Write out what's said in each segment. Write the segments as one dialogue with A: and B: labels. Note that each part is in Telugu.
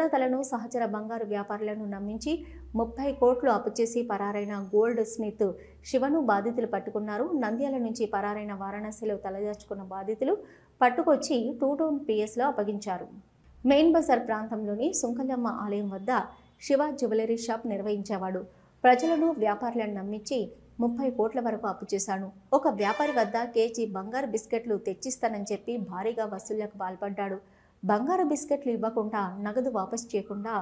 A: రుణదాతలను సహచర బంగారు వ్యాపారులను నమ్మించి 30 కోట్లు అప్పు చేసి పరారైన గోల్డ్ స్మిత్ శివను బాధితులు పట్టుకున్నారు. నంద్యాల నుంచి పరారైన వారణాసిలో తలదాచుకున్న బాధితులు పట్టుకొచ్చి 2 టౌన్ పిఎస్లో అప్పగించారు. మెయిన్ బజార్ ప్రాంతంలోని సుంకలమ్మ ఆలయం వద్ద శివ జ్యువెలరీ షాప్ నిర్వహించేవాడు. ప్రజలను వ్యాపారులను నమ్మించి 30 కోట్ల వరకు అప్పు చేశాను. ఒక వ్యాపారి వద్ద కేజీ బంగారు బిస్కెట్లు తెచ్చిస్తానని చెప్పి భారీగా వసూళ్లకు పాల్పడ్డాడు. బంగారు బిస్కెట్లు ఇవ్వకుండా నగదు వాపసు చేయకుండా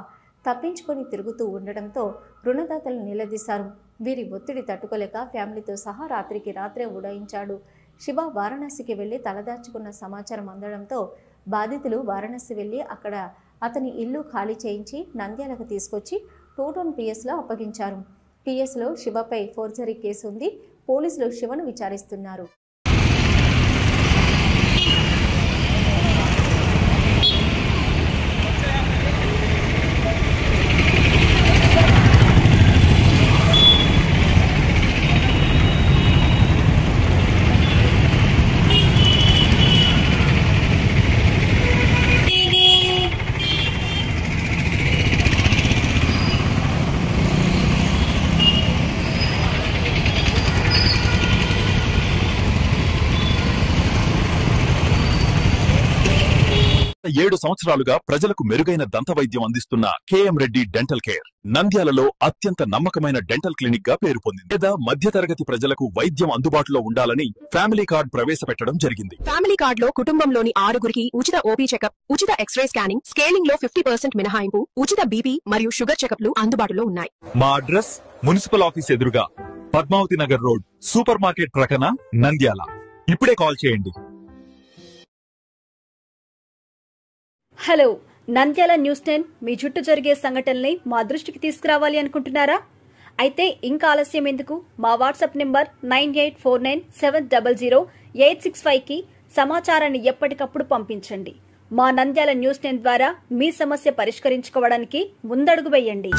A: తప్పించుకొని తిరుగుతూ ఉండడంతో రుణదాతలు నిలదీశారు. వీరి ఒత్తిడి తట్టుకోలేక ఫ్యామిలీతో సహా రాత్రికి రాత్రే ఉడాయించాడు. శివ వారణాసికి వెళ్లి తలదాచుకున్న సమాచారం అందడంతో బాధితులు వారణాసి వెళ్లి అక్కడ అతని ఇల్లు ఖాళీ చేయించి నంద్యాలకు తీసుకొచ్చి 2 టౌన్ పిఎస్లో అప్పగించారు. పిఎస్లో శివపై ఫోర్జరీ కేసు ఉంది. పోలీసులు శివను విచారిస్తున్నారు.
B: ఏడు సంవత్సరాలుగా ప్రజలకు మెరుగైన దంత వైద్యం అందిస్తున్న కేఎం రెడ్డి డెంటల్ కేర్ నంద్యాలలో అత్యంత నమ్మకమైన డెంటల్ క్లినిక్ గా పేరు పొందింది. లేదా మధ్యతరగతి ప్రజలకు వైద్యం అందుబాటులో ఉండాలని ఫ్యామిలీ కార్డ్ ప్రవేశపెట్టడం జరిగింది.
C: ఫ్యామిలీ కార్డ్ లో కుటుంబంలోని 6గురికి ఉచిత ఓపీ చెకప్, ఉచిత ఎక్స్రే స్కానింగ్, స్కేలింగ్ లో 50% మినహాయింపు, ఉచిత బీపీ మరియు షుగర్ చెకప్లు అందుబాటులో ఉన్నాయి.
B: మా అడ్రస్ మున్సిపల్ ఆఫీస్ ఎదురుగా Padmavati Nagar road, supermarket ప్రక్కన, నంద్యాల. ఇప్పుడే కాల్ చేయండి.
D: హలో, నంద్యాల న్యూస్ 10 మీ చుట్టూ జరిగే సంఘటనల్ని మా దృష్టికి తీసుకురావాలి అనుకుంటున్నారా? అయితే ఇంకా ఆలస్యం ఎందుకు? మా వాట్సాప్ నెంబర్ 9849700865కి సమాచారాన్ని ఎప్పటికప్పుడు పంపించండి. మా నంద్యాల న్యూస్ 10 ద్వారా మీ సమస్య పరిష్కరించుకోవడానికి ముందడుగు వేయండి.